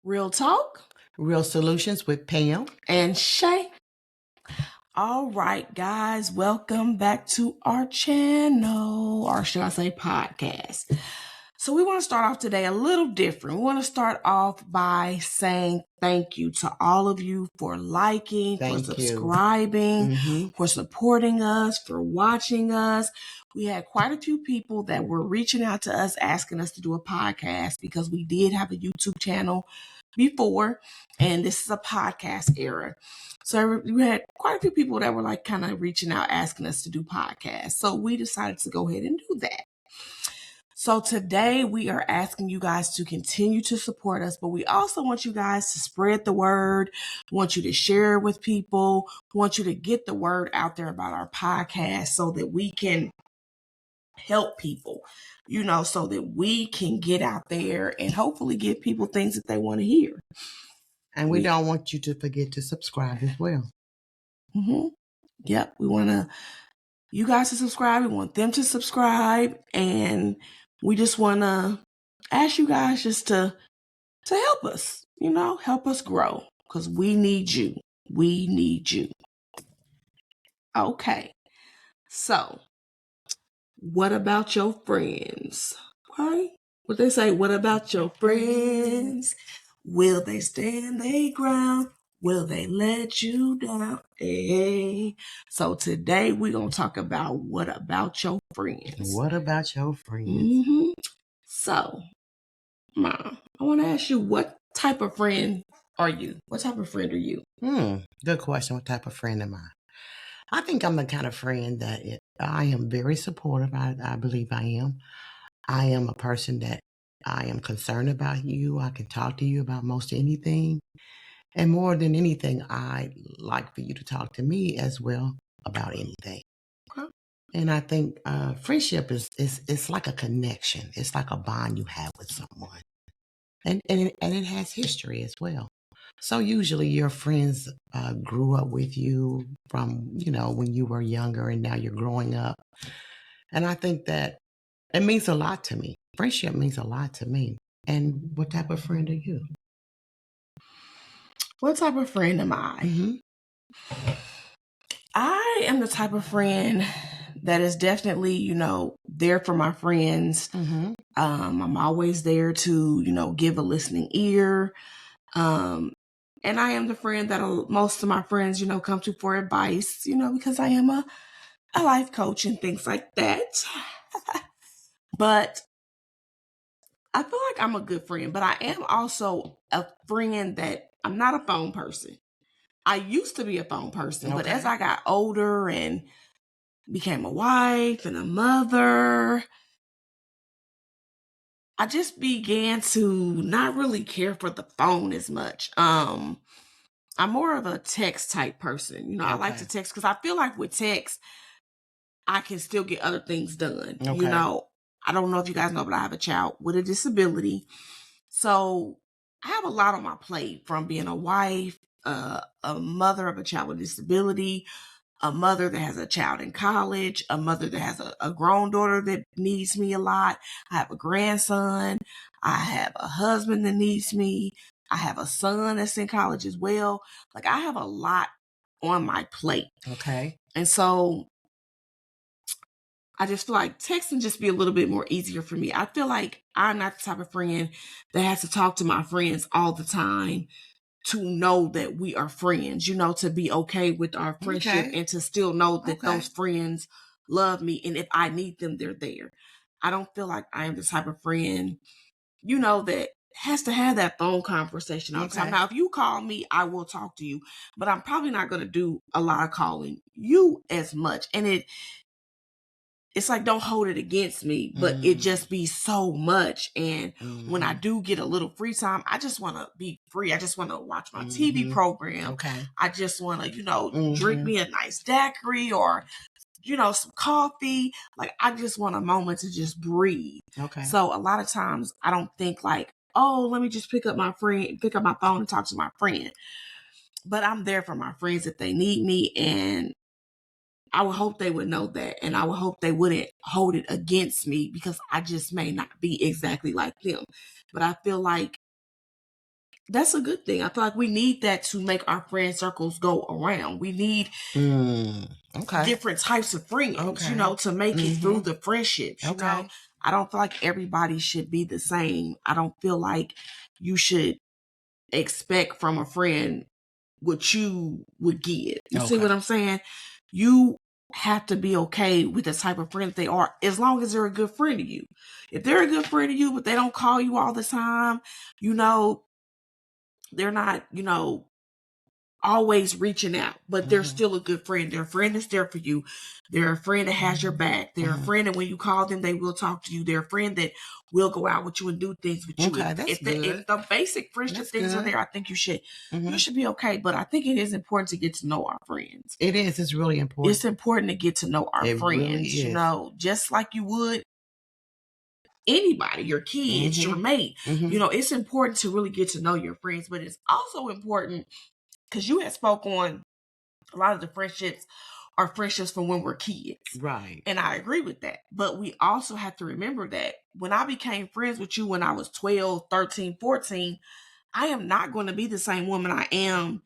Real talk Real Solutions with Pam and Shay. All right, guys, welcome back to our channel, or should I say podcast. So we want to start off today a little different. We want to start off by saying thank you to all of you for liking, for subscribing, for supporting us, for watching us. We had quite a few people that were reaching out to us asking us to do a podcast because we did have a YouTube channel before, and this is a podcast era. So we had quite a few people that were like kind of reaching out asking us to do podcasts. So we decided to go ahead and do that. So today we are asking you guys to continue to support us, but we also want you guys to spread the word, want you to share it with people, want you to get the word out there about our podcast so that we can help people, so that we can get out there and hopefully give people things that they want to hear. And we don't want you to forget to subscribe as well. Yep, we want you guys to subscribe. We want them to subscribe, and we just want to ask you guys just to help us, help us grow, because we need you. We need you. Okay. So, what about your friends? Right? What they say, what about your friends? Will they stand their ground? Will they let you down? Hey. So today we're going to talk about what about your friends? What about your friends? So, Mom, I want to ask you, what type of friend are you? What type of friend are you? Good question. What type of friend am I? I think I'm the kind of friend that I am very supportive. I believe I am. I am a person that I am concerned about you. I can talk to you about most anything. And more than anything, I like for you to talk to me as well about anything. Okay. And I think friendship is like a connection. It's like a bond you have with someone. And it has history as well. So usually your friends grew up with you from, when you were younger, and now you're growing up. And I think that it means a lot to me. Friendship means a lot to me. And what type of friend are you? What type of friend am I? I am the type of friend that is definitely, there for my friends. I'm always there to, give a listening ear. And I am the friend that most of my friends, come to for advice, because I am a life coach and things like that. But I feel like I'm a good friend, but I am also a friend that I'm not a phone person. I used to be a phone person, but as I got older and became a wife and a mother, I just began to not really care for the phone as much. I'm more of a text type person. I like to text because I feel like with text, I can still get other things done. I don't know if you guys know, but I have a child with a disability. So I have a lot on my plate, from being a wife, a mother of a child with disability, a mother that has a child in college, a mother that has a grown daughter that needs me a lot. I have a grandson. I have a husband that needs me. I have a son that's in college as well. Like, I have a lot on my plate. Okay. And so I just feel like texting just be a little bit more easier for me. I feel like I'm not the type of friend that has to talk to my friends all the time to know that we are friends, to be okay with our friendship and to still know that those friends love me. And if I need them, they're there. I don't feel like I am the type of friend, that has to have that phone conversation all the time. Now, if you call me, I will talk to you, but I'm probably not going to do a lot of calling you as much. And it's like, don't hold it against me, but it just be so much. And when I do get a little free time, I just want to be free. I just want to watch my TV program. I just want to, drink me a nice daiquiri or, some coffee. Like, I just want a moment to just breathe. So a lot of times I don't think like, oh, let me just pick up my phone and talk to my friend. But I'm there for my friends if they need me. And I would hope they would know that, and I would hope they wouldn't hold it against me because I just may not be exactly like them. But I feel like That's a good thing. I feel like we need that to make our friend circles go around. We need Okay. different types of friends, Okay. you know, to make it through the friendships. You know, Okay. I don't feel like everybody should be the same. I don't feel like you should expect from a friend what you would get. You see Okay. what I'm saying? You have to be okay with the type of friend they are, as long as they're a good friend to you. If they're a good friend to you, but they don't call you all the time, you know, they're not, you know, always reaching out, but they're still a good friend. They're a friend that's there for you. They're a friend that has your back. They're a friend that when you call them, they will talk to you. They're a friend that will go out with you and do things with you. Okay, that's good. If the basic friendship That's things are good. there, I think you should be okay. But I think it is important to get to know our friends. It is. It's really important. It's important to get to know our It friends. really You is. know, just like you would anybody, your kids, your mate. You know, it's important to really get to know your friends, but it's also important because you had spoke on a lot of the friendships are friendships from when we're kids. Right. And I agree with that. But we also have to remember that when I became friends with you when I was 12, 13, 14, I am not going to be the same woman I am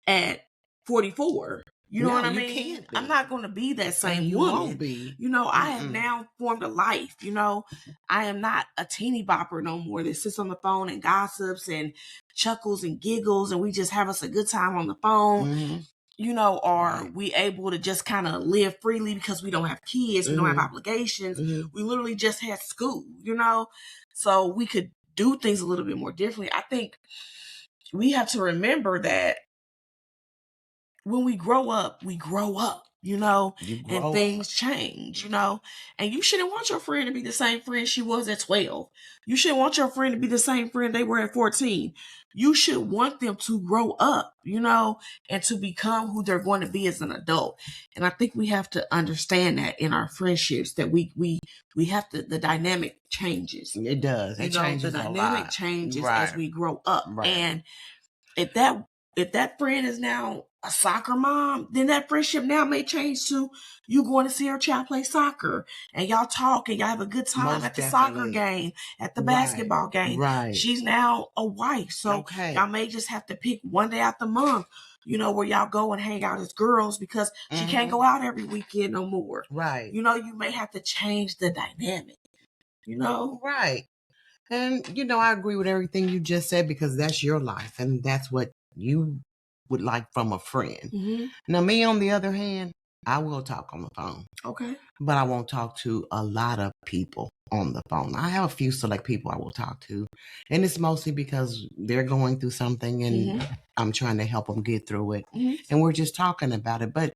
at 44. You know what I mean? Can't be. I'm not going to be that same you woman. Won't be. You know, I have now formed a life. You know, I am not a teeny bopper no more that sits on the phone and gossips and chuckles and giggles and we just have us a good time on the phone. You know, are we able to just kind of live freely because we don't have kids, we don't have obligations, we literally just had school, you know, so we could do things a little bit more differently. I think we have to remember that when we grow up, you know, and things change, you know, and you shouldn't want your friend to be the same friend she was at 12. You shouldn't want your friend to be the same friend they were at 14. You should want them to grow up, you know, and to become who they're going to be as an adult. And I think we have to understand that in our friendships that we have to, the dynamic changes. It does. It changes the a dynamic lot. changes Right. as we grow up. Right. And if that friend is now a soccer mom, then that friendship now may change to you going to see her child play soccer and y'all talk and y'all have a good time Most at the definitely. soccer game, at the basketball game. Right. She's now a wife. So y'all may just have to pick one day out the month, you know, where y'all go and hang out as girls because she can't go out every weekend no more. Right. You know, you may have to change the dynamic, you know? Right. And, you know, I agree with everything you just said because that's your life and that's what you would like from a friend. Now, me, on the other hand, I will talk on the phone. Okay. But I won't talk to a lot of people on the phone. I have a few select people I will talk to. And it's mostly because they're going through something and I'm trying to help them get through it. And we're just talking about it. But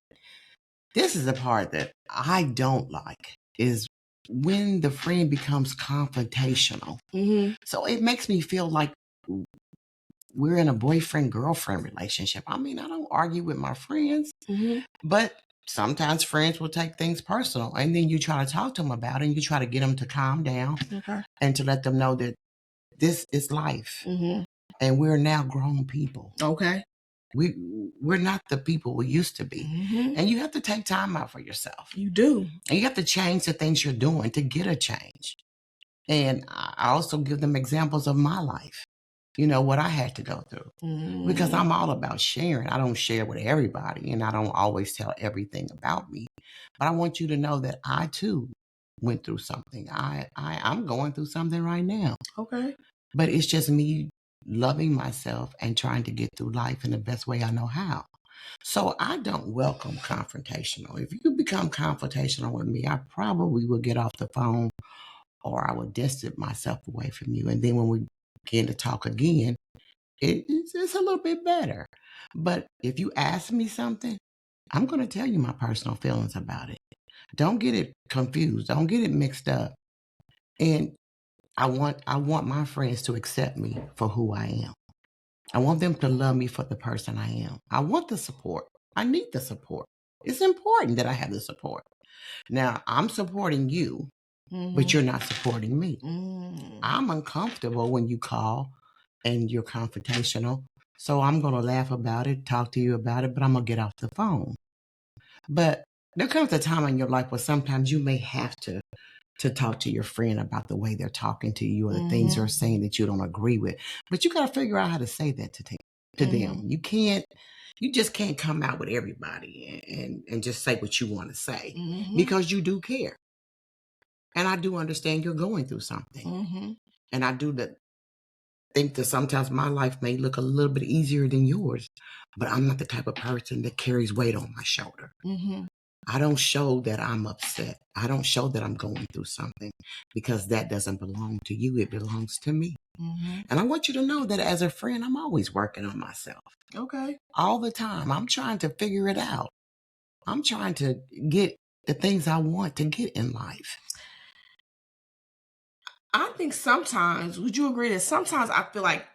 this is the part that I don't like is when the friend becomes confrontational. So it makes me feel like we're in a boyfriend-girlfriend relationship. I mean, I don't argue with my friends, but sometimes friends will take things personal. And then you try to talk to them about it and you try to get them to calm down and to let them know that this is life. And we're now grown people. Okay. We're not the people we used to be. And you have to take time out for yourself. You do. And you have to change the things you're doing to get a change. And I also give them examples of my life. You know, what I had to go through. Because I'm all about sharing. I don't share with everybody and I don't always tell everything about me. But I want you to know that I too went through something. I'm going through something right now. Okay. But it's just me loving myself and trying to get through life in the best way I know how. So I don't welcome confrontational. If you become confrontational with me, I probably will get off the phone or I will distance myself away from you. And then when we begin to talk again, it's a little bit better. But if you ask me something, I'm going to tell you my personal feelings about it. Don't get it confused. Don't get it mixed up. And I want my friends to accept me for who I am. I want them to love me for the person I am. I want the support. I need the support. It's important that I have the support. Now, I'm supporting you, but you're not supporting me. I'm uncomfortable when you call and you're confrontational. So I'm going to laugh about it, talk to you about it, but I'm going to get off the phone. But there comes a time in your life where sometimes you may have to to talk to your friend about the way they're talking to you or the things they're saying that you don't agree with. But you got to figure out how to say that to them. You just can't come out with everybody and just say what you want to say because you do care. And I do understand you're going through something. And I do think that sometimes my life may look a little bit easier than yours, but I'm not the type of person that carries weight on my shoulder. I don't show that I'm upset. I don't show that I'm going through something because that doesn't belong to you. It belongs to me. And I want you to know that as a friend, I'm always working on myself. Okay. All the time. I'm trying to figure it out. I'm trying to get the things I want to get in life. I think sometimes, would you agree that sometimes I feel like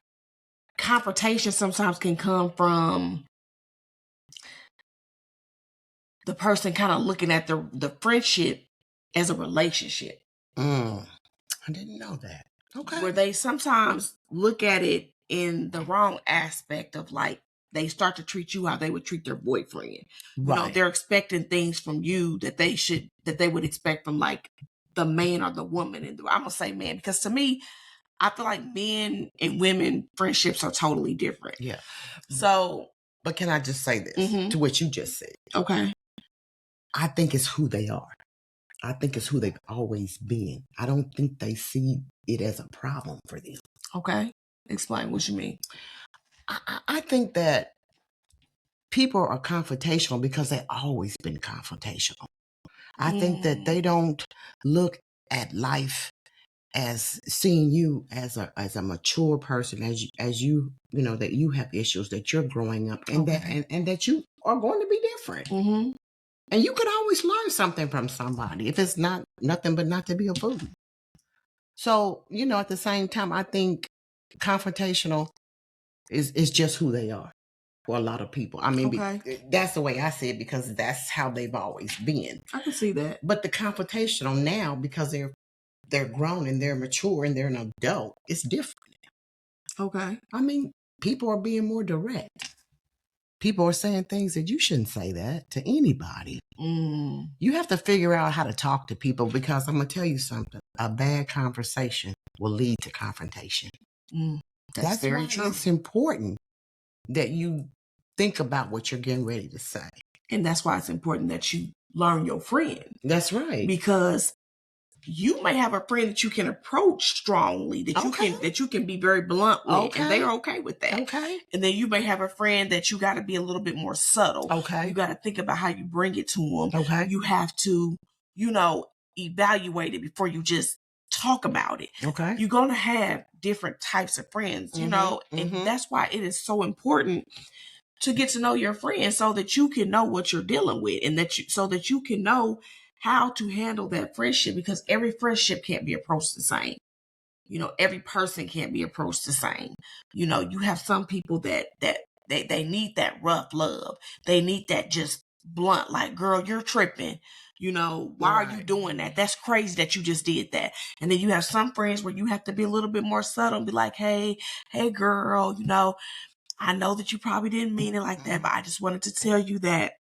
confrontation sometimes can come from the person kind of looking at the friendship as a relationship? I didn't know that. Okay. Where they sometimes look at it in the wrong aspect of like, they start to treat you how they would treat their boyfriend. You know, they're expecting things from you that they would expect from like the man or the woman. And I'm gonna say man, because to me, I feel like men and women friendships are totally different. Yeah. So, but can I just say this to what you just said? Okay. I think it's who they are. I think it's who they've always been. I don't think they see it as a problem for them. Okay. Explain what you mean. I think that people are confrontational because they've always been confrontational. I think that they don't look at life as seeing you as a mature person, as you know that you have issues, that you're growing up, and that you are going to be different. And you could always learn something from somebody if it's not nothing but not to be a fool. So, you know, at the same time, I think confrontational is just who they are for a lot of people. I mean, that's the way I see it because that's how they've always been. I can see that. But the confrontational now, because they're grown and they're mature and they're an adult, it's different. Okay. I mean, people are being more direct. People are saying things that you shouldn't say that to anybody. You have to figure out how to talk to people because I'm going to tell you something. A bad conversation will lead to confrontation. That's very true. It's important that you think about what you're getting ready to say. And that's why it's important that you learn your friend. That's right. Because you may have a friend that you can approach strongly, that you can be very blunt with, and they are okay with that. Okay. And then you may have a friend that you got to be a little bit more subtle. Okay. You got to think about how you bring it to them. Okay. You have to, evaluate it before you just talk about it. Okay. You're going to have different types of friends, and that's why it is so important to get to know your friends so that you can know what you're dealing with and so that you can know how to handle that friendship, because every friendship can't be approached the same. Every person can't be approached the same. You have some people that they need that rough love. They need that just blunt, like, girl, you're tripping. Why are you doing that? That's crazy that you just did that. And then you have some friends where you have to be a little bit more subtle and be like, hey girl, I know that you probably didn't mean it like that, but I just wanted to tell you that,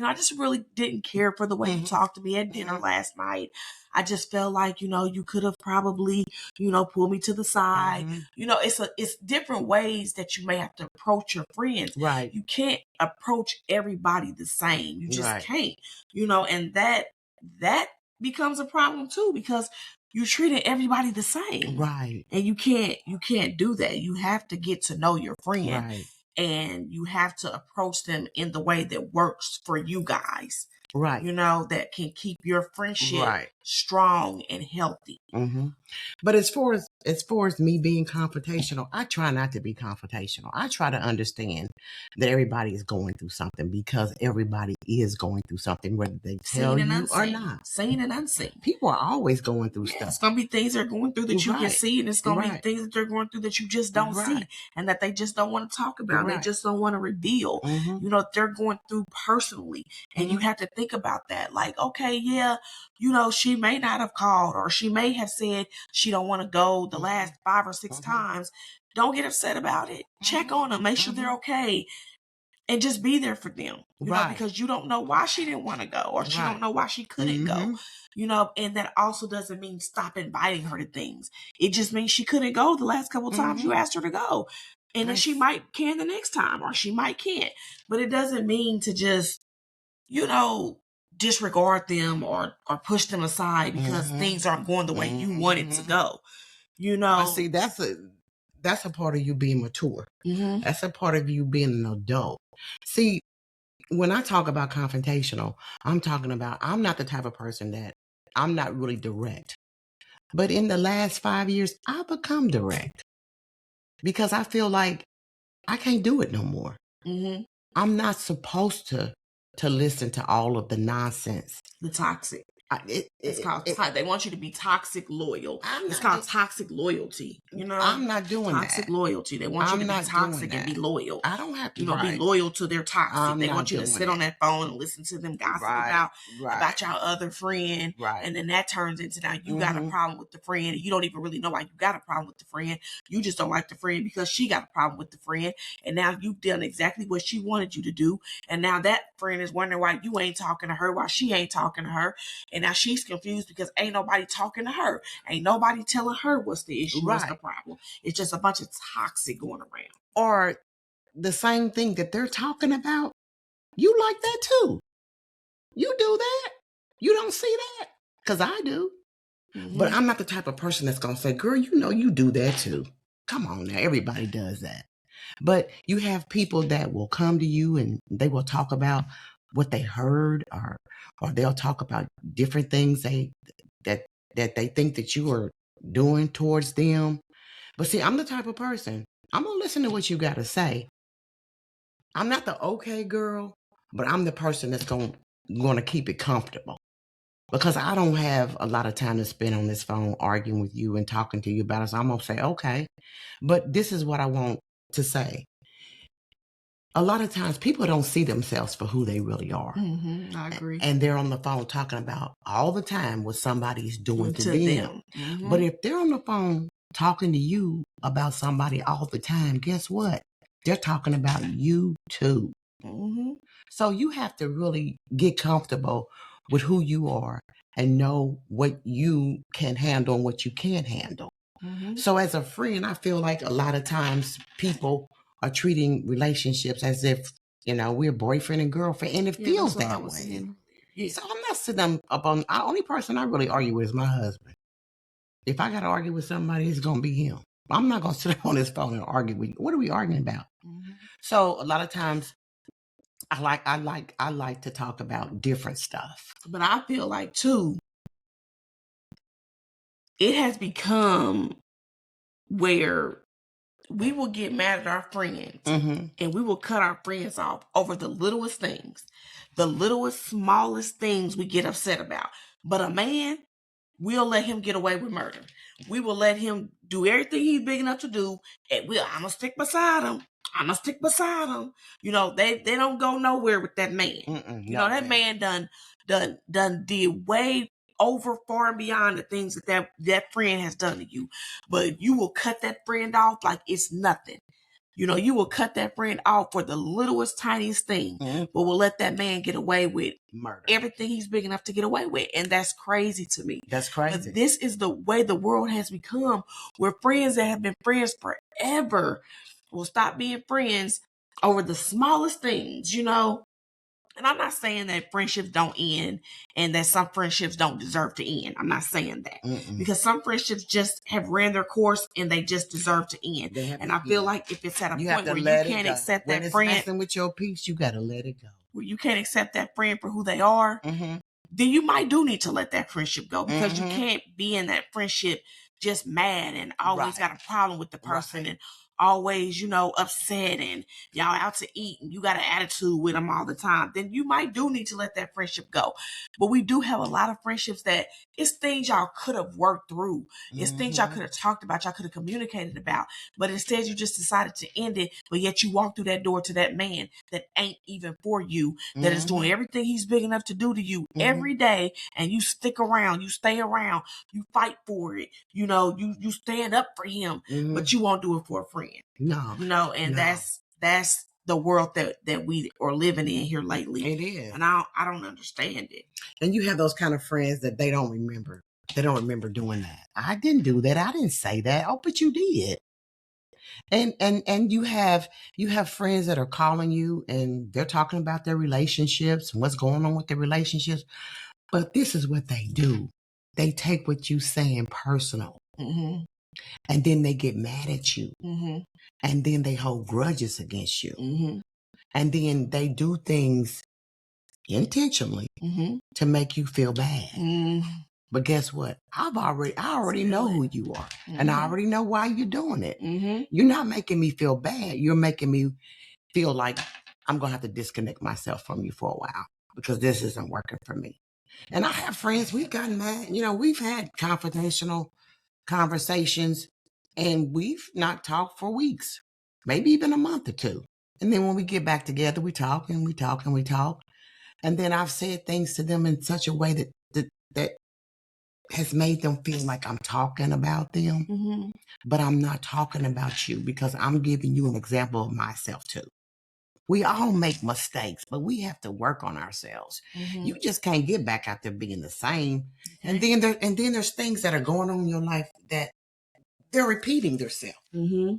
I just really didn't care for the way you talked to me at dinner last night. I just felt like, you could have probably, pulled me to the side. It's different ways that you may have to approach your friends. Right. You can't approach everybody the same. You just can't, and that becomes a problem too, because you're treating everybody the same. Right. And you can't do that. You have to get to know your friend. Right. And you have to approach them in the way that works for you guys. Right. That can keep your friendship strong and healthy. But as far as me being confrontational, I try not to be confrontational. I try to understand that everybody is going through something, because everybody is going through something, whether they tell you or not. Seen and unseen. People are always going through stuff. It's going to be things they're going through that you can see, and it's going to be things that they're going through that you just don't see, and that they just don't want to talk about. They just don't want to reveal. They're going through personally, and you have to think about that. Like, okay, yeah, she may not have called, or she may have said she don't want to go the last 5 or 6 times. Don't get upset about it. Check on them. Make sure they're okay. and just be there for them, you know, Right. because you don't know why she didn't want to go, or she Right. don't know why she couldn't go, Mhm. you know. And that also doesn't mean stop inviting her to things. It just means she couldn't go the last couple times you asked her to go, and then she might can the next time, or she might can't. But it doesn't mean to just, you know, disregard them or push them aside because things aren't going the way you want it to go, you know. But see, that's a part of you being mature. That's a part of you being an adult. See, when I talk about confrontational, I'm talking about I'm not the type of person that I'm not really direct. But in the last 5 years, I've become direct because I feel like I can't do it no more. I'm not supposed to listen to all of the nonsense. The toxic. It's called they want you to be toxic loyal. It's called toxic loyalty. You know, I'm not doing toxic that. loyalty. They want you to be toxic and be loyal. I don't have to, you know, be loyal to their toxic. They want you to sit on that phone and listen to them gossip about your other friend. Right. And then that turns into now you got a problem with the friend, and you don't even really know why you got a problem with the friend. You just don't like the friend because she got a problem with the friend, and now you've done exactly what she wanted you to do. And now that friend is wondering why you ain't talking to her, why she ain't talking to her. And now she's confused because ain't nobody talking to her. Ain't nobody telling her what's the issue, what's the problem. It's just a bunch of toxic going around. Or the same thing that they're talking about, you like that too. You do that. You don't see that? Because I do. But I'm not the type of person that's going to say, girl, you know you do that too. Come on now. Everybody does that. But you have people that will come to you and they will talk about what they heard, or they'll talk about different things that they think that you are doing towards them. But see, I'm the type of person, I'm going to listen to what you got to say. I'm not the okay girl, but I'm the person that's going to keep it comfortable. Because I don't have a lot of time to spend on this phone arguing with you and talking to you about it. So I'm going to say, okay, but this is what I want to say. A lot of times people don't see themselves for who they really are. I agree. And they're on the phone talking about all the time what somebody's doing to them. But if they're on the phone talking to you about somebody all the time, guess what? They're talking about you too. So you have to really get comfortable with who you are and know what you can handle and what you can't handle. So as a friend, I feel like a lot of times people are treating relationships as if, you know, we're boyfriend and girlfriend, and it feels that way. So I'm not sitting up on, the only person I really argue with is my husband. If I got to argue with somebody, it's going to be him. I'm not going to sit on his phone and argue with you. What are we arguing about? So a lot of times I like to talk about different stuff. But I feel like too, it has become where we will get mad at our friends and we will cut our friends off over the littlest things, the littlest, smallest things we get upset about. But a man, we'll let him get away with murder. We will let him do everything he's big enough to do, and I'm gonna stick beside him. I'm gonna stick beside him. You know, they don't go nowhere with that man. You know, that man done did way over, far and beyond the things that friend has done to you. But you will cut that friend off like it's nothing. You know, you will cut that friend off for the littlest, tiniest thing, but will let that man get away with murder, everything he's big enough to get away with. And that's crazy to me. That's crazy. But this is the way the world has become, where friends that have been friends forever will stop being friends over the smallest things, you know. And I'm not saying that friendships don't end and that some friendships don't deserve to end. I'm not saying that. Because some friendships just have ran their course and they just deserve to end. And I feel like if it's at a point where you can't accept that friend, when it's messing with your peace, you got to let it go. Where you can't accept that friend for who they are, then you might do need to let that friendship go, because you can't be in that friendship just mad and always got a problem with the person and always, you know, upset, and y'all out to eat and you got an attitude with them all the time. Then you might do need to let that friendship go. But we do have a lot of friendships that it's things y'all could have worked through. It's things y'all could have talked about, y'all could have communicated about. But instead you just decided to end it. But yet you walk through that door to that man that ain't even for you, that is doing everything he's big enough to do to you every day, and you stick around, you stay around, you fight for it, you know, you stand up for him, but you won't do it for a friend. No. You know, and that's the world that we are living in here lately. It is. And I don't understand it. And you have those kind of friends that they don't remember. They don't remember doing that. I didn't do that. I didn't say that. Oh, but you did. And you have friends that are calling you and they're talking about their relationships and what's going on with their relationships. But this is what they do. They take what you saying personal. Mm-hmm. And then they get mad at you. Mm-hmm. And then they hold grudges against you. Mm-hmm. And then they do things intentionally Mm-hmm. to make you feel bad. Mm-hmm. But guess what? I already know who you are. Mm-hmm. And I already know why you're doing it. Mm-hmm. You're not making me feel bad. You're making me feel like I'm going to have to disconnect myself from you for a while because this isn't working for me. And I have friends, we've gotten mad. You know, we've had confidential conversations and we've not talked for weeks, maybe even a month or two. And then when we get back together, we talk and we talk and we talk. And then I've said things to them in such a way that has made them feel like I'm talking about them, Mm-hmm. but I'm not talking about you because I'm giving you an example of myself too. We all make mistakes, but we have to work on ourselves. Mm-hmm. You just can't get back out there being the same. Okay. And then there's things that are going on in your life that they're repeating themselves Mm-hmm.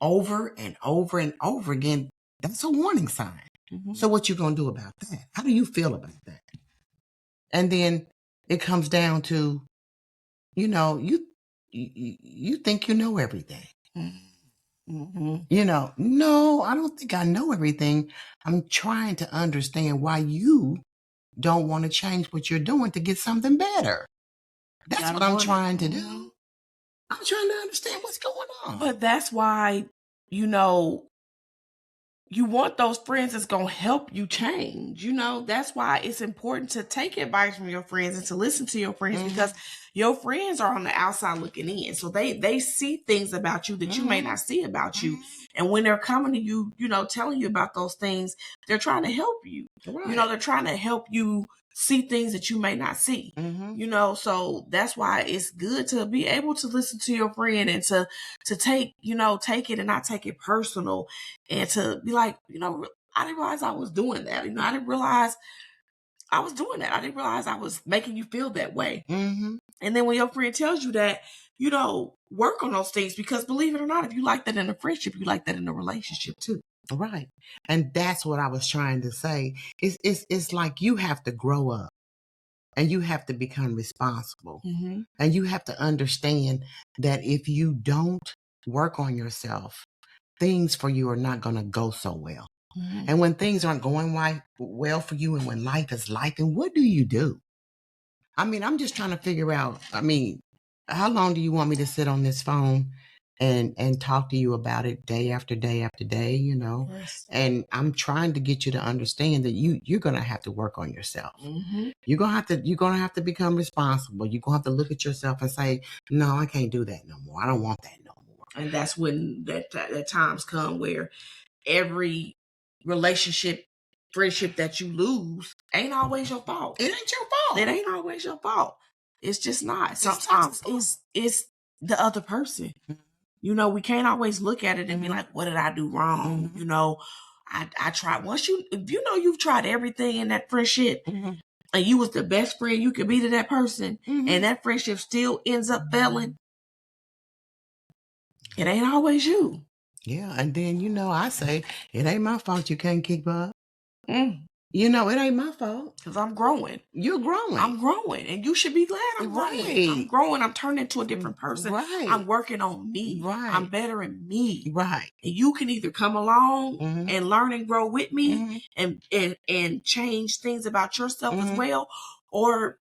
over and over and over again. That's a warning sign. Mm-hmm. So what you gonna do about that? How do you feel about that? And then it comes down to, you know, you think you know everything. Mm-hmm. You know, no, I don't think I know everything. I'm trying to understand why you don't want to change what you're doing to get something better. That's what I'm trying to do. I'm trying to understand what's going on. But that's why, you know, you want those friends that's going to help you change. You know, that's why it's important to take advice from your friends and to listen to your friends because your friends are on the outside looking in. So they see things about you that you may not see about you. And when they're coming to you, you know, telling you about those things, they're trying to help you. Right. You know, they're trying to help you see things that you may not see. You know, so that's why it's good to be able to listen to your friend and to take, you know, take it and not take it personal and to be like, you know, I didn't realize I was doing that. You know, I didn't realize I was doing that. I didn't realize I was making you feel that way. And then when your friend tells you that, you know, work on those things because believe it or not, if you like that in a friendship, you like that in a relationship too. Right. And that's what I was trying to say. It's like you have to grow up and you have to become responsible. And you have to understand that if you don't work on yourself, things for you are not going to go so well. And when things aren't going well for you and when life is life, and what do you do? I mean, I'm just trying to figure out, I mean, how long do you want me to sit on this phone and talk to you about it day after day after day, you know? Yes. And I'm trying to get you to understand that you're going to have to work on yourself. You're going to have to become responsible. You're going to have to look at yourself and say, no, I can't do that no more. I don't want that no more. And that's when that times come where every relationship, friendship that you lose ain't always your fault. It ain't your fault. It ain't always your fault. It's just not. Sometimes it's the other person. You know, we can't always look at it and be like, what did I do wrong? You know, I tried. If you know you've tried everything in that friendship and you was the best friend you could be to that person and that friendship still ends up failing, it ain't always you. Yeah, and then, you know, I say, it ain't my fault you can't keep up. You know, it ain't my fault. Because I'm growing. You're growing. I'm growing. And you should be glad I'm growing. I'm growing. I'm turning into a different person. Right. I'm working on me. Right. I'm bettering me. Right. And you can either come along and learn and grow with me and change things about yourself as well, or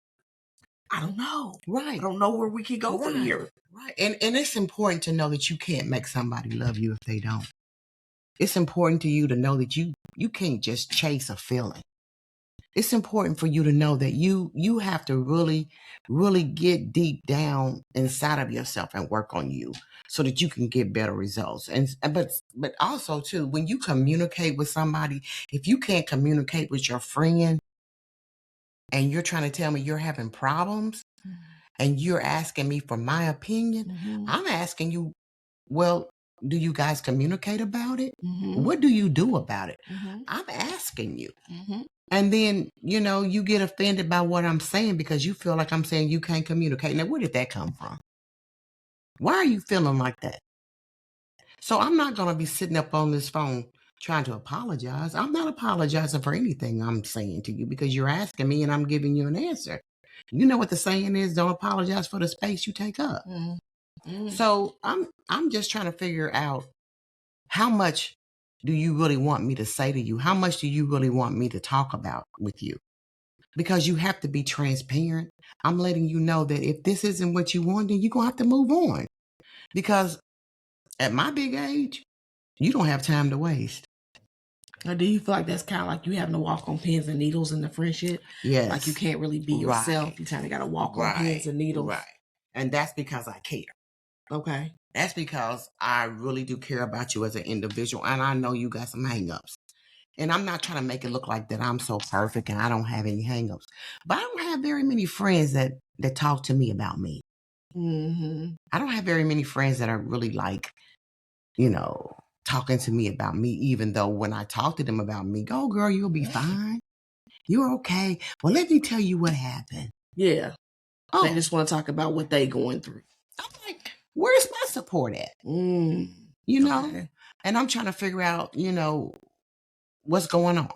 I don't know. Right. I don't know where we can go from here. Right. And it's important to know that you can't make somebody love you if they don't. It's important to you to know that you can't just chase a feeling. It's important for you to know that you have to really, really get deep down inside of yourself and work on you so that you can get better results. But also too, when you communicate with somebody, if you can't communicate with your friend and you're trying to tell me you're having problems and you're asking me for my opinion, I'm asking you, well, do you guys communicate about it? Mm-hmm. What do you do about it? Mm-hmm. I'm asking you. Mm-hmm. And then, you get offended by what I'm saying because you feel like I'm saying you can't communicate. Now, where did that come from? Why are you feeling like that? So I'm not going to be sitting up on this phone trying to apologize. I'm not apologizing for anything I'm saying to you because you're asking me and I'm giving you an answer. You know what the saying is, don't apologize for the space you take up. Mm-hmm. So I'm just trying to figure out, how much do you really want me to say to you? How much do you really want me to talk about with you? Because you have to be transparent. I'm letting you know that if this isn't what you want, then you're going to have to move on. Because at my big age, you don't have time to waste. Or do you feel like that's kind of like you having to walk on pins and needles in the friendship? Yes. Like you can't really be yourself. Right. You kind of got to walk on Right. pins and needles. Right. And that's because I care. Okay. That's because I really do care about you as an individual. And I know you got some hangups. And I'm not trying to make it look like that I'm so perfect and I don't have any hangups. But I don't have very many friends that talk to me about me. Mm-hmm. I don't have very many friends that are really like, talking to me about me, even though when I talk to them about me, go girl, you'll be fine. You're okay. Well, let me tell you what happened. Yeah. Oh, They just want to talk about what they going through. I'm like, where's my support at? Okay. And I'm trying to figure out, what's going on.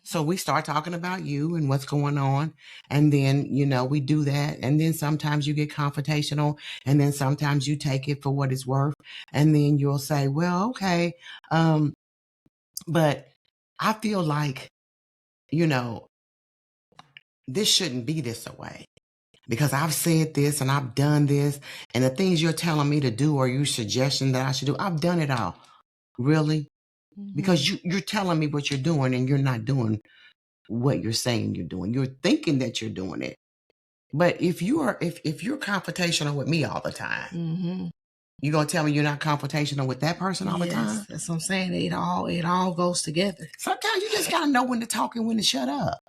So we start talking about you and what's going on. And then, we do that. And then sometimes you get confrontational. And then sometimes you take it for what it's worth. And then you'll say, well, okay. But I feel like, this shouldn't be this way. Because I've said this and I've done this. And the things you're telling me to do or your suggestion that I should do, I've done it all. Really? Mm-hmm. Because you're telling me what you're doing and you're not doing what you're saying you're doing. You're thinking that you're doing it. But if you're confrontational with me all the time, Mm-hmm. you gonna tell me you're not confrontational with that person all the time? That's what I'm saying. It all goes together. Sometimes you just gotta know when to talk and when to shut up.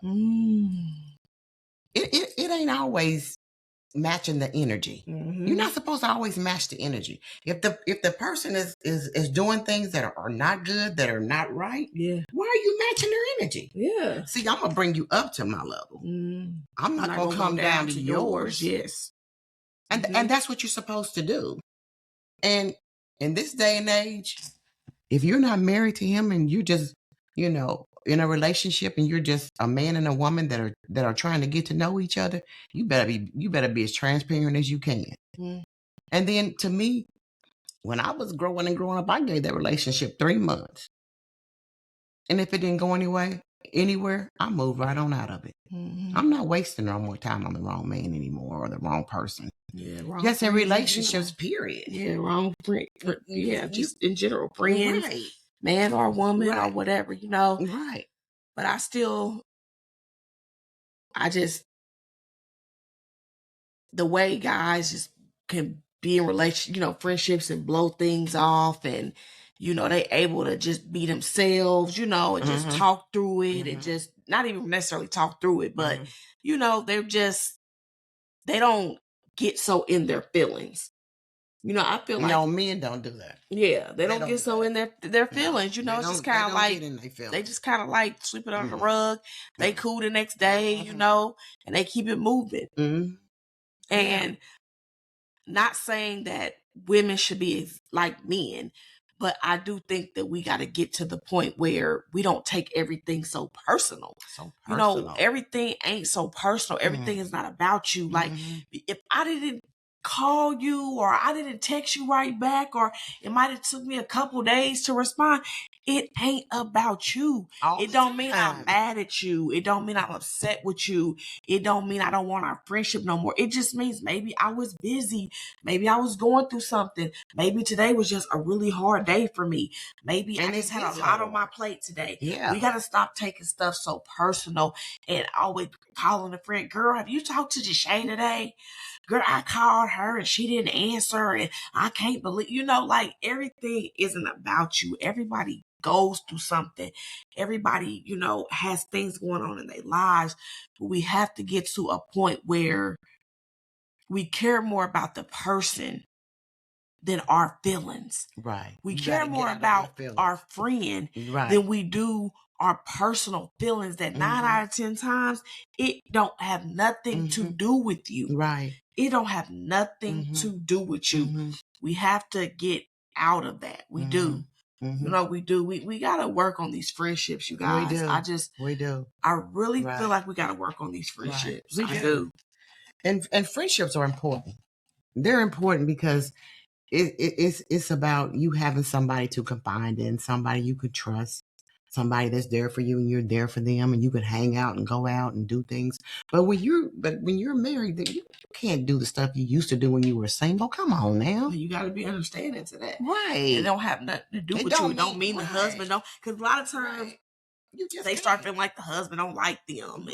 It ain't always matching the energy. Mm-hmm. You're not supposed to always match the energy. If the person is doing things that are not good, that are not right, yeah, why are you matching their energy? Yeah. See, I'm gonna bring you up to my level. I'm not gonna come down to yours. Yes. And that's what you're supposed to do. And in this day and age, if you're not married to him and you're just, in a relationship and you're just a man and a woman that are trying to get to know each other, you better be as transparent as you can. Mm-hmm. And then to me, when I was growing up, I gave that relationship 3 months. And if it didn't go anywhere, I moved right on out of it. Mm-hmm. I'm not wasting no more time on the wrong man anymore or the wrong person. Yeah, wrong. Just in relationships, period. Yeah, wrong friend. Yeah, just in general, friends, right. Man or woman or whatever, Right. But the way guys just can be in friendships and blow things off and, they able to just be themselves, and just talk through it and just not even necessarily talk through it, but, they don't get so in their feelings. I feel like no, men don't do that. Yeah, they don't get so in their feelings. No, it's just kind of like they just kind of like sweep it under the rug. They cool the next day, and they keep it moving. And not saying that women should be like men, but I do think that we got to get to the point where we don't take everything so personal. Everything ain't so personal. Everything is not about you. Like if I didn't call you or I didn't text you right back or it might have took me a couple days to respond, it ain't about you. It don't mean I'm mad at you. It don't mean I'm upset with you. It don't mean I don't want our friendship no more. It just means maybe I was busy. Maybe I was going through something. Maybe today was just a really hard day for me. Maybe I just had a lot on my plate today. Yeah. We got to stop taking stuff so personal and always calling a friend, girl, have you talked to Deshae today? Girl, I called her and she didn't answer and I can't believe, everything isn't about you. Everybody goes through something. Everybody, has things going on in their lives. But we have to get to a point where we care more about the person than our feelings. Right. We You care gotta more get out of about your feelings. our friend Right. than we do our personal feelings that 9 out of 10 times, it don't have nothing to do with you. Right. It don't have nothing to do with you. We have to get out of that. We do. You know, we do. We got to work on these friendships, you guys. We do. I really feel like we got to work on these friendships. Right. We do. And friendships are important. They're important because it's about you having somebody to confide in, somebody you could trust, somebody that's there for you and you're there for them, and you could hang out and go out and do things. But when you're married, you can't do the stuff you used to do when you were single. Come on now. You got to be understanding to that. Right. It don't have nothing to do with you. It don't mean the husband don't. Because a lot of times they start feeling like the husband don't like them.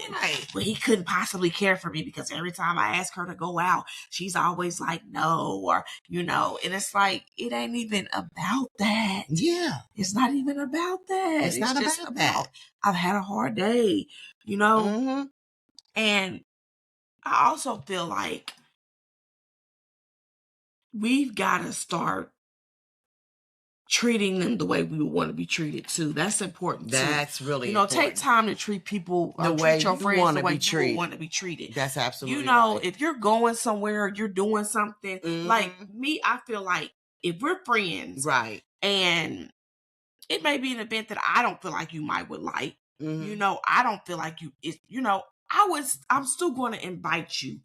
But he couldn't possibly care for me because every time I ask her to go out, she's always like, no, or, you know, and it's like, it ain't even about that. Yeah. It's not even about that. It's not just about that. I've had a hard day, you know? And I also feel like we've got to start treating them the way we would want to be treated too. That's important too. That's really important. Take time to treat people the way treat your friends want the way you want to be treated. That's absolutely right. If you're going somewhere, you're doing something like me, I feel like if we're friends, right, and it may be an event that I don't feel like you would like, you know, I don't feel like you know, I'm still going to invite you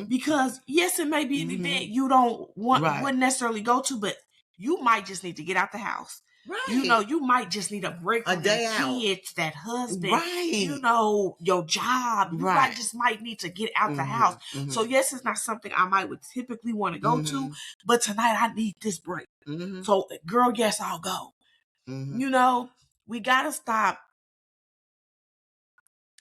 because yes, it may be an event you don't wouldn't necessarily go to, but you might just need to get out the house. Right. You know, you might just need a break from the kids, that husband, you know, your job. You might need to get out the house. So yes, it's not something I would typically want to go to, but tonight I need this break. So girl, yes, I'll go. You know, we got to stop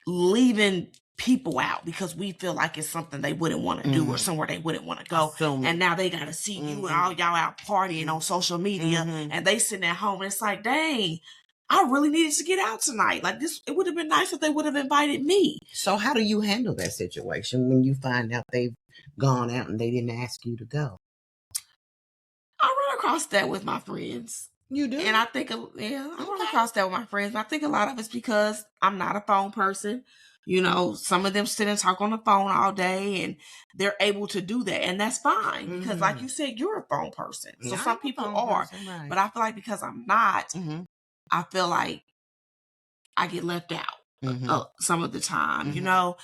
leaving people out because we feel like it's something they wouldn't want to do or somewhere they wouldn't want to go. And now they got to see you and all y'all out partying on social media and they sitting at home and it's like, dang, I really needed to get out tonight. Like this, it would have been nice if they would have invited me. So how do you handle that situation when you find out they've gone out and they didn't ask you to go? I run across that with my friends. You do? And I think, I run across that with my friends. But I think a lot of it's because I'm not a phone person. You know, some of them sit and talk on the phone all day and they're able to do that. And that's fine because like you said, you're a phone person. So some people are. But I feel like because I'm not, I feel like I get left out some of the time, you know.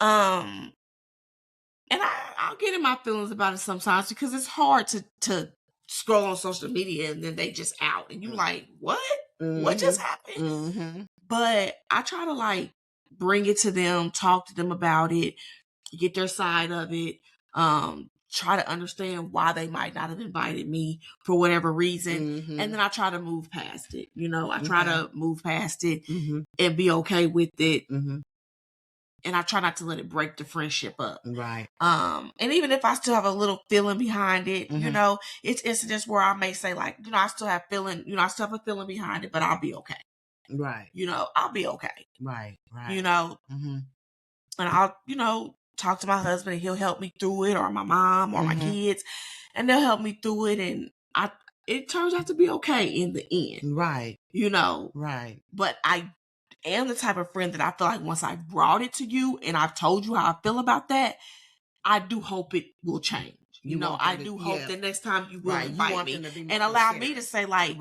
And I'll get in my feelings about it sometimes because it's hard to scroll on social media and then they just out and you like, what? What just happened? But I try to like bring it to them, talk to them about it, get their side of it, try to understand why they might not have invited me for whatever reason. And then I try to move past it. You know, I try to move past it and be okay with it. And I try not to let it break the friendship up. Right. And even if I still have a little feeling behind it, you know, it's incidents where I may say like, you know, I still have a feeling behind it, but I'll be okay. Right. You know, I'll be okay. Right. You know, and I'll, you know, talk to my husband and he'll help me through it or my mom or my kids and they'll help me through it. And it turns out to be okay in the end. Right. You know, right. But I am the type of friend that I feel like once I brought it to you and I've told you how I feel about that, I do hope it will change. You know, I do hope that next time you will invite me and allow me to say like,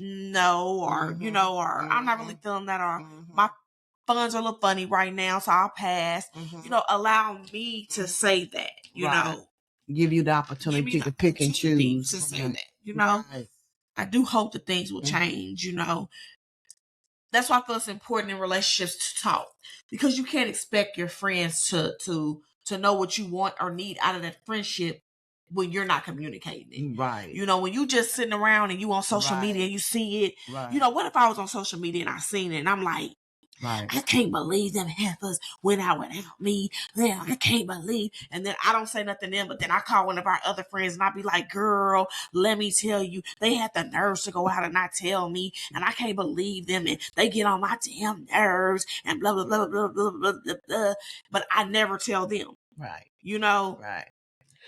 no, or, you know, or I'm not really feeling that, or my funds are a little funny right now, so I'll pass. You know, allow me to say that, you know. Give you the opportunity to pick and choose. To say that, you know. I do hope that things will change, you know. That's why I feel it's important in relationships to talk because you can't expect your friends to know what you want or need out of that friendship when you're not communicating it. Right. You know, when you just sitting around and you on social media and you see it, you know, what if I was on social media and I seen it and I'm like, I can't believe them heifers went out without me. Yeah, I can't believe. And then I don't say nothing to them, but then I call one of our other friends and I be like, girl, let me tell you, they had the nerves to go out and not tell me. And I can't believe them. And they get on my damn nerves and blah, blah, blah, blah, blah, blah, blah, blah. But I never tell them. Right. You know? Right.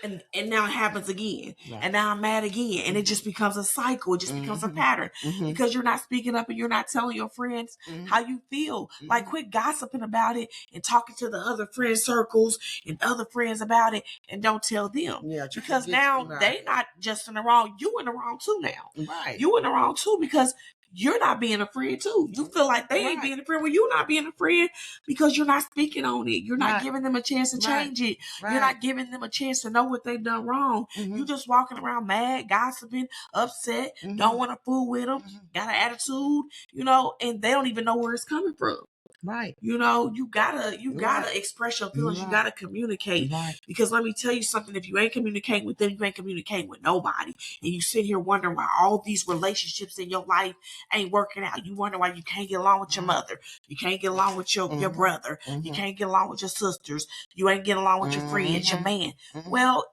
And now it happens again. Right. And now I'm mad again. And it just becomes a cycle. It just becomes a pattern. Because you're not speaking up and you're not telling your friends how you feel. Like, quit gossiping about it and talking to the other friend circles and other friends about it, and don't tell them. Yeah, because now they not just in the wrong. You in the wrong too now. Right. You in the wrong too, because you're not being a friend too. You feel like they ain't being a friend. Well, you're not being a friend because you're not speaking on it. You're not giving them a chance to change it. You're not giving them a chance to know what they've done wrong. You just walking around mad, gossiping, upset, don't want to fool with them, got an attitude, and they don't even know where it's coming from. Right. You gotta express your feelings. You gotta communicate. Because let me tell you something, if you ain't communicating with them, you ain't communicating with nobody. And you sit here wondering why all these relationships in your life ain't working out. You wonder why you can't get along with your mother. You can't get along with your brother. You can't get along with your sisters. You ain't getting along with your friends, your man. Well,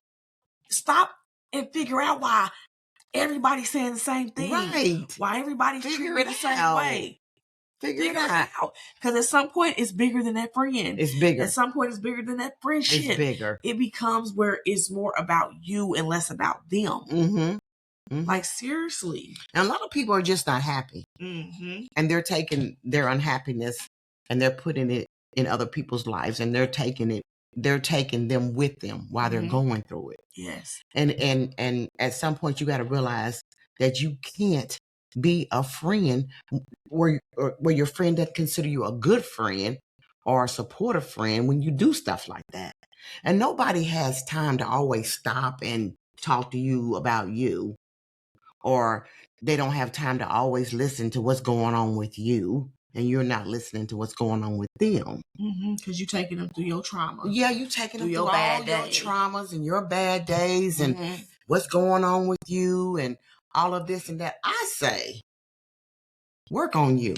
stop and figure out why everybody's saying the same thing. Right. Why everybody's treating you the same way. Figure it out. Because at some point, it's bigger than that friend. It's bigger. At some point, it's bigger than that friendship. It's bigger. It becomes where it's more about you and less about them. Like, seriously. And a lot of people are just not happy. And they're taking their unhappiness and they're putting it in other people's lives, and they're taking them with them while they're going through it. Yes. And at some point, you got to realize that you can't be a friend where your friend doesn't consider you a good friend or a supportive friend when you do stuff like that. And nobody has time to always stop and talk to you about you, or they don't have time to always listen to what's going on with you, and you're not listening to what's going on with them. Because you're taking them through your trauma. Yeah, you're taking them through all your traumas and your bad days and what's going on with you and all of this and that. I say, work on you.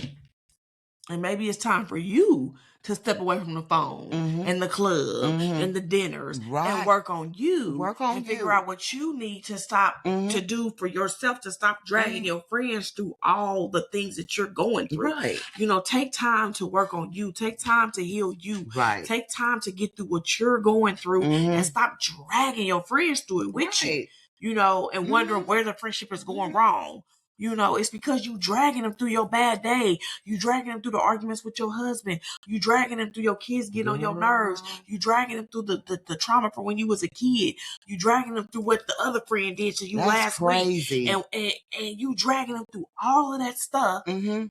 And maybe it's time for you to step away from the phone and the club and the dinners and work on you. And figure out what you need to stop to do for yourself, to stop dragging your friends through all the things that you're going through. Right. Take time to work on you. Take time to heal you. Right. Take time to get through what you're going through and stop dragging your friends through it with you, and wondering where the friendship is going wrong. It's because you dragging them through your bad day. You dragging them through the arguments with your husband. You dragging them through your kids getting on your nerves. You dragging them through the trauma from when you was a kid. You dragging them through what the other friend did to you last week. And you dragging them through all of that stuff and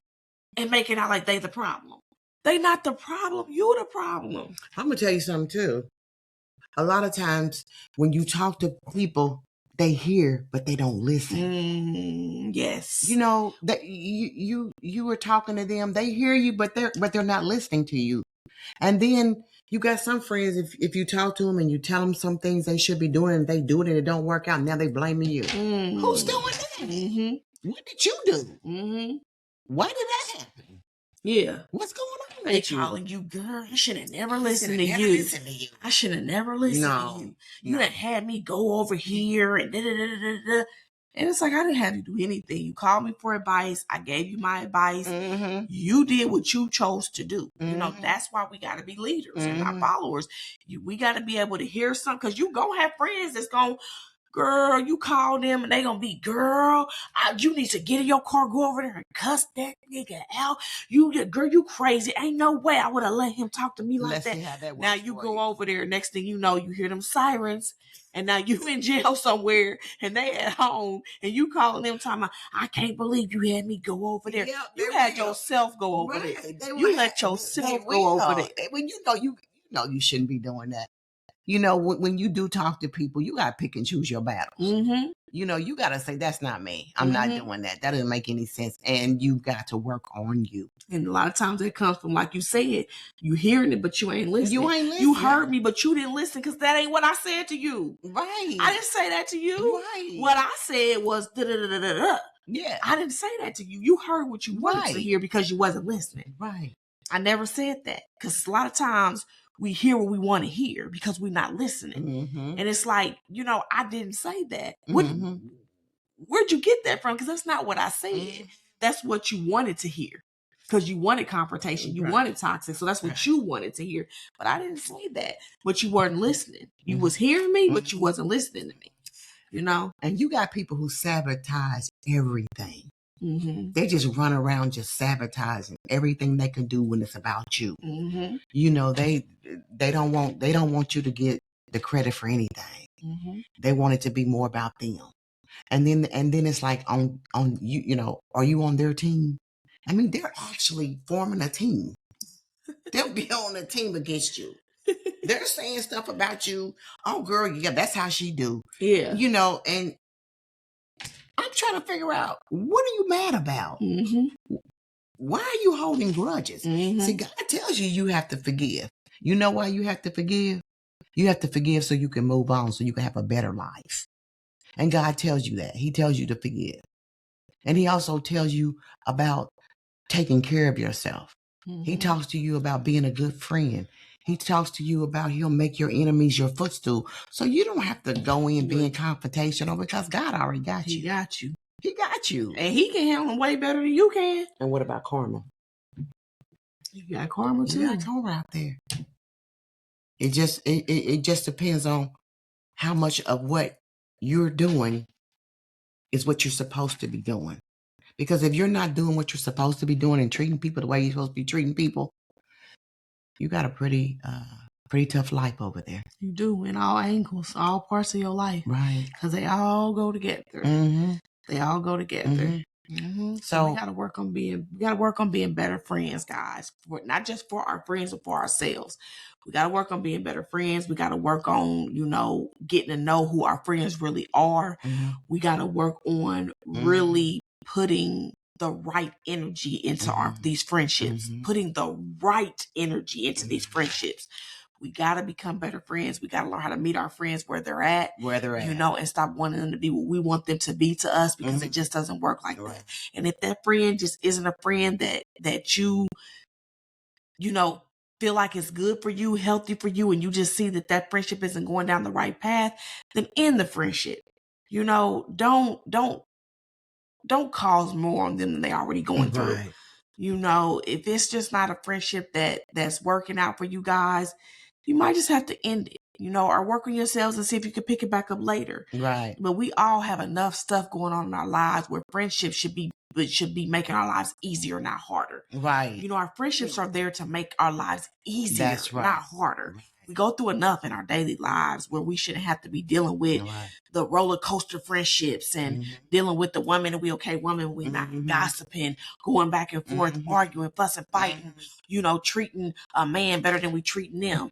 making out like they the problem. They not the problem. You the problem. I'm going to tell you something too. A lot of times when you talk to people, they hear, but they don't listen. Yes. That you were talking to them. They hear you, but they're not listening to you. And then you got some friends, if you talk to them and you tell them some things they should be doing and they do it and it don't work out, now they blaming you. Who's doing that? What did you do? Why did that happen? Yeah. What's going on They with you? calling you, girl, I should have never listened to you. I should have never listened to you. You done had me go over here and da-da-da-da-da. And it's like, I didn't have you do anything. You called me for advice. I gave you my advice. You did what you chose to do. That's why we got to be leaders and not followers. We got to be able to hear something, because you going to have friends that's going to, girl, you call them and they gonna be, girl, you need to get in your car, go over there and cuss that nigga out. Girl, you crazy. Ain't no way I would have let him talk to me like that. Now you go over there, next thing you know, you hear them sirens, and now you in jail somewhere and they at home, and you calling them talking about, I can't believe you had me go over there. Yeah, you had yourself go over there. You let yourself go over there. When you shouldn't be doing that. When you do talk to people, you got to pick and choose your battles. You got to say, that's not me. I'm not doing that. That doesn't make any sense. And you've got to work on you. And a lot of times it comes from, like you said, you hearing it, but you ain't listening. You ain't listening. You heard me, but you didn't listen, because that ain't what I said to you. Right. I didn't say that to you. Right. What I said was da-da-da-da-da. Yeah. I didn't say that to you. You heard what you wanted to hear because you wasn't listening. Right. I never said that, because a lot of times we hear what we want to hear because we're not listening. And it's like, I didn't say that. Where'd you get that from? Because that's not what I said. That's what you wanted to hear. because you wanted confrontation, you Right. wanted toxic, so that's what Right. you wanted to hear. But I didn't say that. But you weren't listening. You Mhm. was hearing me, but you wasn't listening to me. You know? And you got people who sabotage everything. Mm-hmm. They just run around just sabotaging everything they can do when it's about you. Mm-hmm. You know, they don't want you to get the credit for anything. Mm-hmm. They want it to be more about them. And then it's like on you, you know, are you on their team? I mean, they're actually forming a team. They'll be on a team against you. They're saying stuff about you. Oh, girl, yeah, that's how she do. Yeah. You know, and I'm trying to figure out, what are you mad about? Mm-hmm. Why are you holding grudges? Mm-hmm. See, God tells you have to forgive. You know why you have to forgive? You have to forgive so you can move on, so you can have a better life. And God tells you that. He tells you to forgive. And he also tells you about taking care of yourself. Mm-hmm. He talks to you about being a good friend. He talks to you about he'll make your enemies your footstool. So you don't have to go in being confrontational because God already got you. He got you. He got you. And he can handle them way better than you can. And what about karma? You got karma too. You got karma out there. It just depends on how much of what you're doing is what you're supposed to be doing. Because if you're not doing what you're supposed to be doing and treating people the way you're supposed to be treating people, you got a pretty tough life over there. You do, in all angles, all parts of your life. Right. Because they all go together. Mm-hmm. They all go together. Mm-hmm. Mm-hmm. So we gotta work on being better friends, guys. Not just for our friends, but for ourselves. We gotta work on being better friends. We gotta work on, getting to know who our friends really are. mm-hmm. We gotta work on really putting the right energy into these friendships. Mm-hmm. Putting the right energy into these friendships. We got to become better friends. We got to learn how to meet our friends where they're at. And stop wanting them to be what we want them to be to us, because it just doesn't work like that. And if that friend just isn't a friend that you feel like it's good for you, healthy for you, and you just see that friendship isn't going down the right path, then end the friendship. Don't cause more on them than they already going through. If it's just not a friendship that's working out for you guys, you might just have to end it, or work on yourselves and see if you can pick it back up later. Right. But we all have enough stuff going on in our lives where friendships should be making our lives easier, not harder. Right. Our friendships are there to make our lives easier, That's right. not harder. Right. We go through enough in our daily lives where we shouldn't have to be dealing with the roller coaster friendships and dealing with the woman and we okay, woman we not, gossiping, going back and forth, arguing, fussing, fighting, treating a man better than we treating them.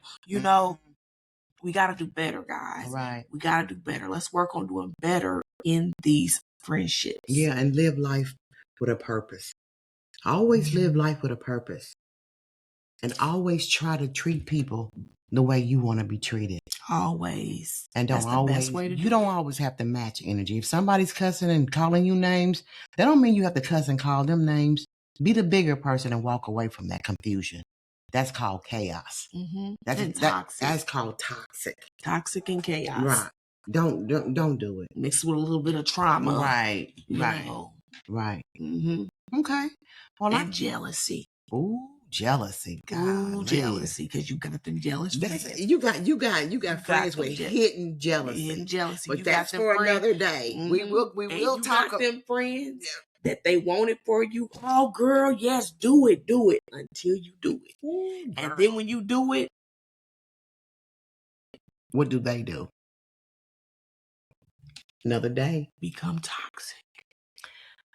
We got to do better, guys. Right. We got to do better. Let's work on doing better in these friendships. Yeah, and live life with a purpose. Always live life with a purpose. And always try to treat people the way you want to be treated. Always. And That's the best way to do you don't always have to match energy. If somebody's cussing and calling you names, that don't mean you have to cuss and call them names. Be the bigger person and walk away from that confusion. That's called chaos. Mm-hmm. Toxic. That's called toxic. Toxic and chaos. Right. Don't do it. Mixed with a little bit of trauma. Right. Right. Mm-hmm. Okay. Well, and jealousy. Ooh, jealousy. God, jealousy, because you got them jealous friends. You got friends with hidden jealousy. Hidden jealousy. But that's for another day. Mm-hmm. We will talk about them friends that they want it for you. Oh, girl, yes, do it until you do it. Ooh, and then when you do it, what do they do? Another day. Become toxic.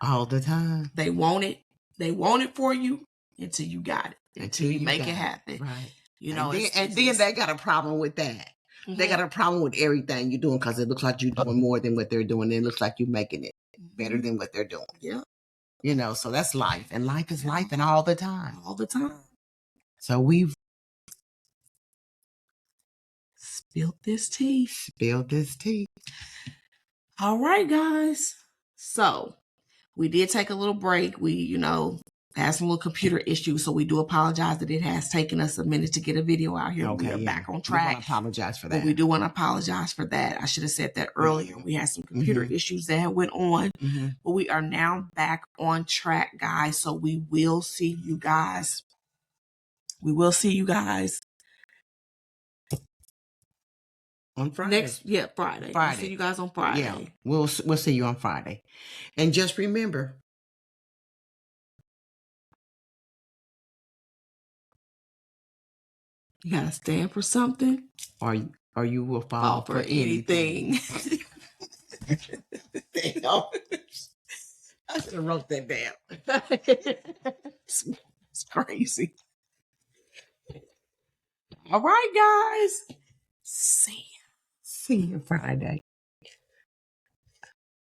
All the time. They want it. They want it for you until you got it. Until you make it happen. Right. And then they got a problem with that. Mm-hmm. They got a problem with everything you're doing because it looks like you're doing more than what they're doing. It looks like you're making it better than what they're doing. Yeah. So that's life. And life is life and all the time. All the time. So we've spilled this tea. All right, guys. So we did take a little break. We, had some little computer issues, so we do apologize that it has taken us a minute to get a video out here. Okay, We are yeah. back on We track. want to apologize for But that. we do want to apologize for that. I should have said that earlier. We had some computer issues that went on, but we are now back on track, guys. So we will see you guys. We will see you guys on Friday. Friday. Friday. We'll see you guys on Friday. Yeah, we'll see you on Friday. And just remember, you gotta stand for something, or you will fall for anything. Damn. I should have wrote that down. It's crazy. All right, guys. See you See you Friday.